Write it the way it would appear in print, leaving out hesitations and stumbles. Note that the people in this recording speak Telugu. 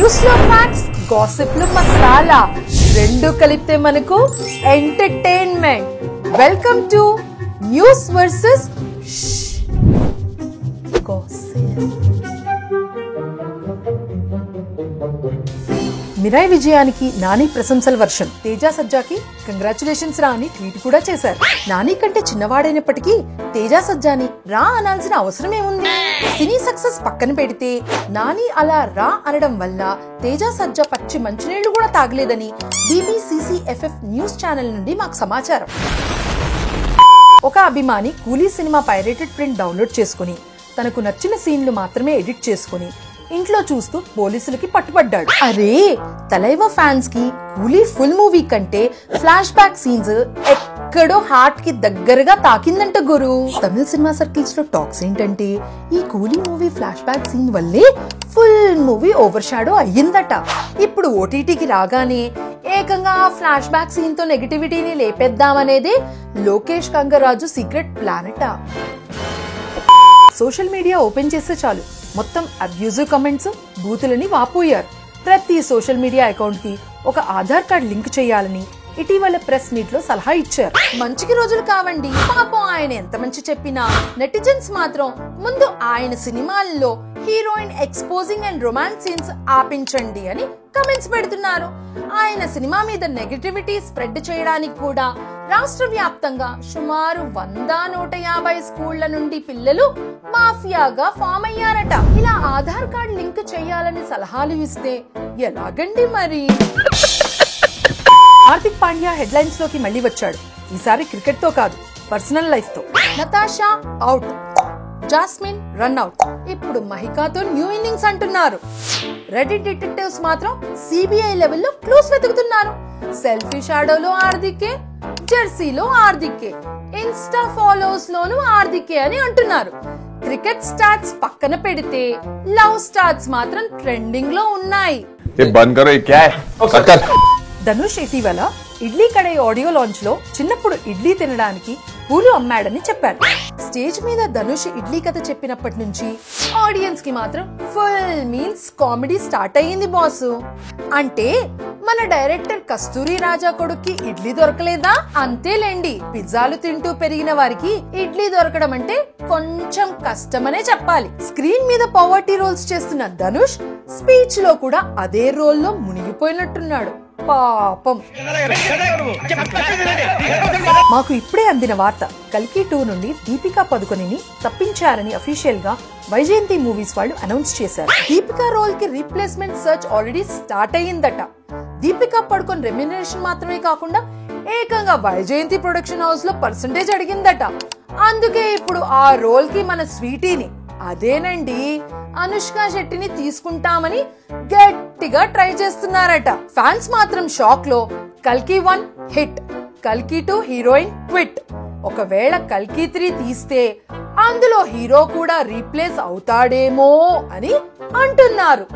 న్యూస్ లో ఫ్యాక్ట్స్, గాసిప్ లో మసాలా, రెండు కలిపితే మనకు entertainment. Welcome to news versus gossip. Mirai విజయానికి నాని ప్రశంసల వర్షం. తేజ సజ్జాకి కంగ్రాచులేషన్స్ రా అని ట్వీట్ కూడా చేశారు. నాని కంటే చిన్నవాడైనప్పటికీ తేజ సజ్జాని రా అనాల్సిన అవసరం ఏముంది? సినీ సక్సెస్ పక్కన పెడితే నాని అలా రా అనడం వల్ల తేజ సజ్జా పచ్చి మంచినీళ్లు కూడా తాగలేదని BBCCFF న్యూస్ ఛానల్ నుండి మాకు సమాచారం. ఒక అభిమాని కూలీ సినిమా పైరేటెడ్ ప్రింట్ డౌన్లోడ్ చేసుకుని తనకు నచ్చిన సీన్లు మాత్రమే ఎడిట్ చేసుకుని ఇంట్లో చూస్తూ పోలీసులకి పట్టుబడ్డాడు. అరే, తలైవ ఫ్యాన్స్ కి కూలీ ఫుల్ మూవీ కంటే ఫ్లాష్ బ్యాక్ సీన్స్ ఎక్కడో హార్ట్ కి దగ్గరగా తాకిందంట గురు. తమిళ సినిమా సర్కిల్స్ లో టాక్స్ ఏంటంటే ఈ Coolie movie flashback scene వల్లే ఫుల్ మూవీ ఓవర్ షాడో అయ్యిందట. ఇప్పుడు OTTకి రాగానే ఏకంగా ఫ్లాష్ బ్యాక్ సీన్ తో నెగటివిటీని లేపేద్దామనేదే లోకేష్ కంగరాజు సీక్రెట్ ప్లానట. సోషల్ మీడియా ఓపెన్ చేస్తే చాలు మొత్తం అబ్యూజివ్ కమెంట్స్, బూతులని వాపోయారు. ప్రతి సోషల్ మీడియా అకౌంట్ కి ఒక ఆధార్ కార్డ్ లింక్ చేయాలని ఇటీవల ప్రెస్ మీట్ లో సలహా ఇచ్చారు. మంచికి రోజులు కావండి. పాపం ఆయన ఎంత మంచి చెప్పినా నెటిజన్స్ మాత్రం ముందు ఆయన సినిమాల్లో heroine exposing and romance scenes ఆపించండి అని కమెంట్స్ పెడుతున్నారు. ఆయన సినిమా మీద నెగటివిటీ స్ప్రెడ్ చేయడానికి కూడా రాష్ట్ర వ్యాప్తంగా సుమారు 100-150 స్కూళ్ల నుండి పిల్లలు మాఫియాగా ఫామ్ అయ్యారట. ఇలా ఆధార్ కార్డ్ లింక్ చేయాలని సలహాలు ఇస్తే ఎలాగండి మరి? హార్దిక్ పాండ్యా హెడ్లైన్స్ లోకి మళ్లీ వచ్చాడు. ఈసారి క్రికెట్ తో కాదు, పర్సనల్ లైఫ్ తో. Natasha out, jasmine run out. ఇప్పుడు మహికాతో న్యూ ఇన్నింగ్స్ అంటున్నారు. రెడీ డిటెక్టివ్స్ మాత్రం CBI లెవెల్లో క్లూస్ వెతుకుతున్నారు. సెల్ఫీ షాడోలో హార్దికే, జెర్సీలో హార్దికే, ఇన్స్టా ఫాలోవర్స్ లోను హార్దికే అని అంటున్నారు. క్రికెట్ స్టాట్స్ పక్కన పెడితే లవ్ స్టాట్స్ మాత్రం ట్రెండింగ్ లో ఉన్నాయి. ధనుష్ ఇటీవల ఇడ్లీ కడాయి ఆడియో లాంచ్ లో చిన్నప్పుడు ఇడ్లీ తినడానికి పూలు అమ్మాడని చెప్పారు. స్టేజ్ మీద ధనుష్ ఇడ్లీ కథ చెప్పినప్పటి నుంచి ఆడియన్స్ కి మాత్రం ఫుల్ మీల్స్ కామెడీ స్టార్ట్ అయ్యింది బాసు. అంటే మన డైరెక్టర్ కస్తూరి రాజా కొడుక్కి ఇడ్లీ దొరకలేదా? అంతేలేండి, పిజ్జాలు తింటూ పెరిగిన వారికి ఇడ్లీ దొరకడం అంటే కొంచెం కష్టమనే చెప్పాలి. స్క్రీన్ మీద పవర్టీ రోల్స్ చేస్తున్న ధనుష్ స్పీచ్ లో కూడా అదే రోల్ లో మునిగిపోయినట్టున్నాడు. పాపం. మాకు ఇప్పుడే అందిన వార్త, కల్కి 2 నుండి దీపికా పదుకొనిని తప్పించారని అఫీషియల్ గా వైజయంతి మూవీస్ వాళ్ళు అనౌన్స్ చేశారు. దీపికా రోల్ కి రీప్లేస్మెంట్ సర్చ్ ఆల్రెడీ స్టార్ట్ అయ్యిందట. దీపికా పడుకొని రెమ్యునరేషన్ మాత్రమే కాకుండా ఏకంగా వైజయంతి ప్రొడక్షన్ హౌస్ లో పర్సంటేజ్ అడిగిందట. అందుకే ఇప్పుడు ఆ రోల్ కి మన స్వీటీని, అదేనండి అనుష్క శెట్టిని తీసుకుంటామని గట్టిగా ట్రై చేస్తున్నారట. ఫ్యాన్స్ మాత్రం షాక్ లో. కల్కి 1 హిట్, కల్కి 2 హీరోయిన్ క్విట్. ఒకవేళ కల్కి 3 తీస్తే అందులో హీరో కూడా రీప్లేస్ అవుతాడేమో అని అంటున్నారు.